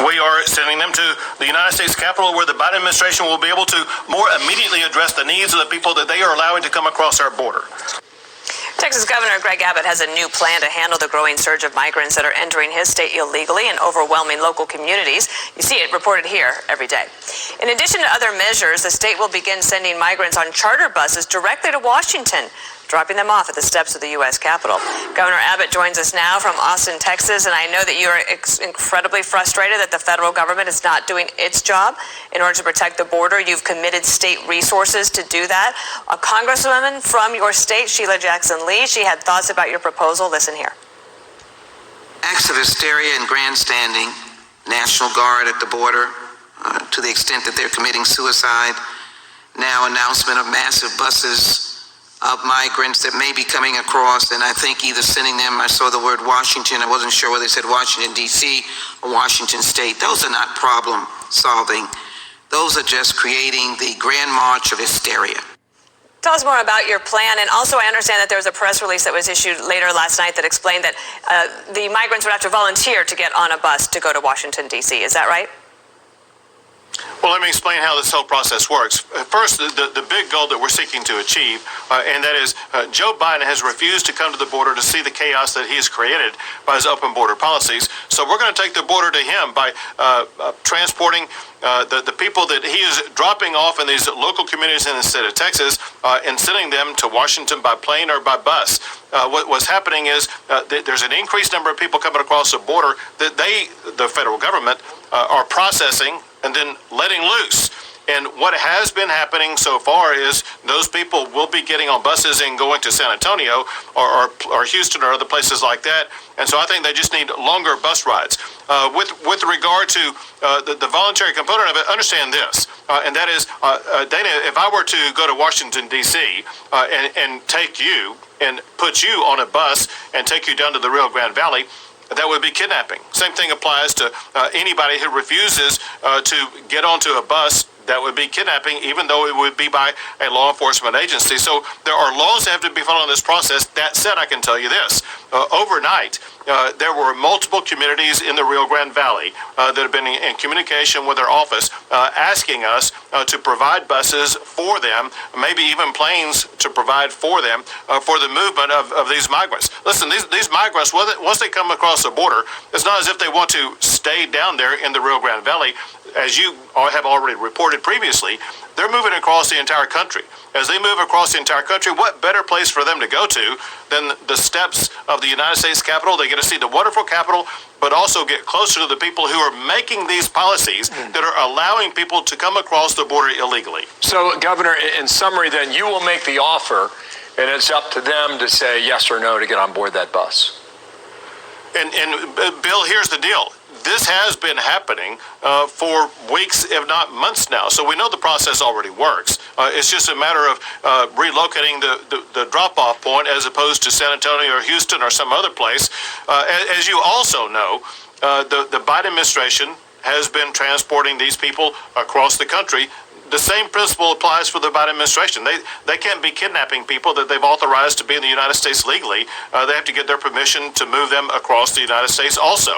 We are sending them to the United States Capitol, where the Biden administration will be able to more immediately address the needs of the people that they are allowing to come across our border. Texas Governor Greg Abbott has a new plan to handle the growing surge of migrants that are entering his state illegally and overwhelming local communities. You see it reported here every day. In addition to other measures, the state will begin sending migrants on charter buses directly to Washington, dropping them off at the steps of the U.S. Capitol. Governor Abbott joins us now from Austin, Texas, and I know that you are incredibly frustrated that the federal government is not doing its job in order to protect the border. You've committed state resources to do that. A congresswoman from your state, Sheila Jackson Lee, she had thoughts about your proposal. Listen here. Acts of hysteria and grandstanding, National Guard at the border, to the extent that they're committing suicide. Now announcement of massive buses of migrants that may be coming across, and I think either sending them, I saw the word Washington, I wasn't sure whether they said Washington, D.C. or Washington State. Those are not problem solving. Those are just creating the grand march of hysteria. Tell us more about your plan, and also I understand that there was a press release that was issued later last night that explained that the migrants would have to volunteer to get on a bus to go to Washington, D.C. Is that right? Well, let me explain how this whole process works. First, the big goal that we're seeking to achieve, and that is Joe Biden has refused to come to the border to see the chaos that he has created by his open border policies. So we're going to take the border to him by transporting the people that he is dropping off in these local communities in the state of Texas and sending them to Washington by plane or by bus. What's happening is there's an increased number of people coming across the border that the federal government, are processing and then letting loose. And what has been happening so far is those people will be getting on buses and going to San Antonio or Houston or other places like that. And so I think they just need longer bus rides. With regard to the voluntary component of it, understand this, and that is, Dana, if I were to go to Washington, D.C. And take you and put you on a bus and take you down to the Rio Grande Valley, that would be kidnapping. Same thing applies to anybody who refuses to get onto a bus. That would be kidnapping, even though it would be by a law enforcement agency. So there are laws that have to be followed in this process. That said, I can tell you this. Overnight, there were multiple communities in the Rio Grande Valley that have been in communication with our office asking us to provide buses for them, maybe even planes to provide for them for the movement of these migrants. Listen, these migrants, once they come across the border, it's not as if they want to stay down there in the Rio Grande Valley. As you have already reported previously, they're moving across the entire country. As they move across the entire country, what better place for them to go to than the steps of the United States Capitol? They get to see the wonderful Capitol, but also get closer to the people who are making these policies that are allowing people to come across the border illegally. So, Governor, in summary, then, you will make the offer, and it's up to them to say yes or no to get on board that bus. And Bill, here's the deal. This has been happening for weeks, if not months now. So we know the process already works. It's just a matter of relocating the drop-off point as opposed to San Antonio or Houston or some other place. As you also know, the Biden administration has been transporting these people across the country. The same principle applies for the Biden administration. They can't be kidnapping people that they've authorized to be in the United States legally. They have to get their permission to move them across the United States also.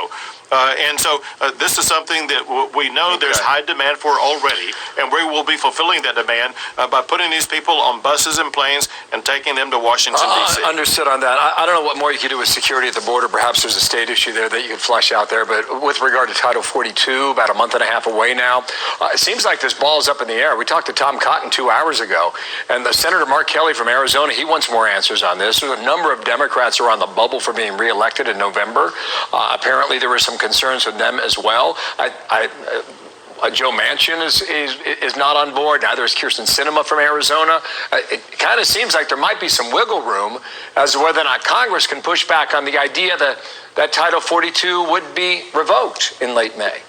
And so this is something that we know there's high demand for already, and we will be fulfilling that demand by putting these people on buses and planes and taking them to Washington, D.C. Understood on that. I don't know what more you could do with security at the border. Perhaps there's a state issue there that you could flesh out there. But with regard to Title 42, about a month and a half away now, it seems like this ball is up in the air. We talked to Tom Cotton 2 hours ago, and the Senator Mark Kelly from Arizona, he wants more answers on this. There's a number of Democrats who are on the bubble for being reelected in November. Apparently, there were some concerns with them as well. Joe Manchin is not on board. Neither is Kirsten Sinema from Arizona. It kind of seems like there might be some wiggle room as to whether or not Congress can push back on the idea that Title 42 would be revoked in late May.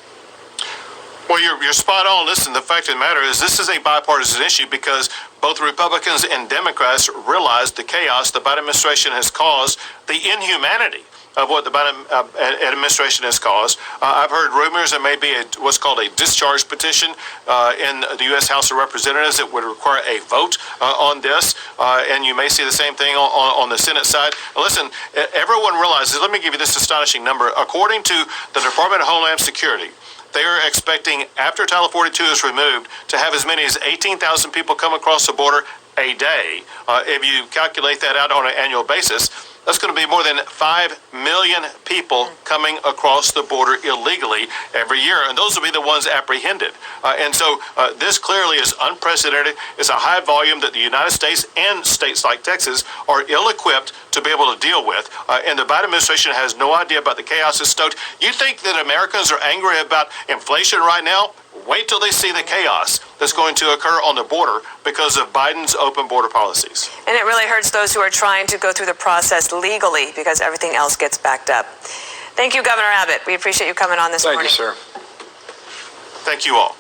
Well, you're spot on. Listen, the fact of the matter is this is a bipartisan issue because both Republicans and Democrats realize the chaos the Biden administration has caused, the inhumanity of what the Biden administration has caused. I've heard rumors there may be what's called a discharge petition in the U.S. House of Representatives that would require a vote on this, and you may see the same thing on the Senate side. Listen, everyone realizes, let me give you this astonishing number. According to the Department of Homeland Security, they are expecting, after Title 42 is removed, to have as many as 18,000 people come across the border a day. If you calculate that out on an annual basis, that's going to be more than 5 million people coming across the border illegally every year, and those will be the ones apprehended. And so this clearly is unprecedented. It's a high volume that the United States and states like Texas are ill-equipped to be able to deal with, and the Biden administration has no idea about the chaos that's stoked. You think that Americans are angry about inflation right now? Wait till they see the chaos that's going to occur on the border because of Biden's open border policies. And it really hurts those who are trying to go through the process legally because everything else gets backed up. Thank you, Governor Abbott. We appreciate you coming on this morning. Thank you, sir. Thank you all.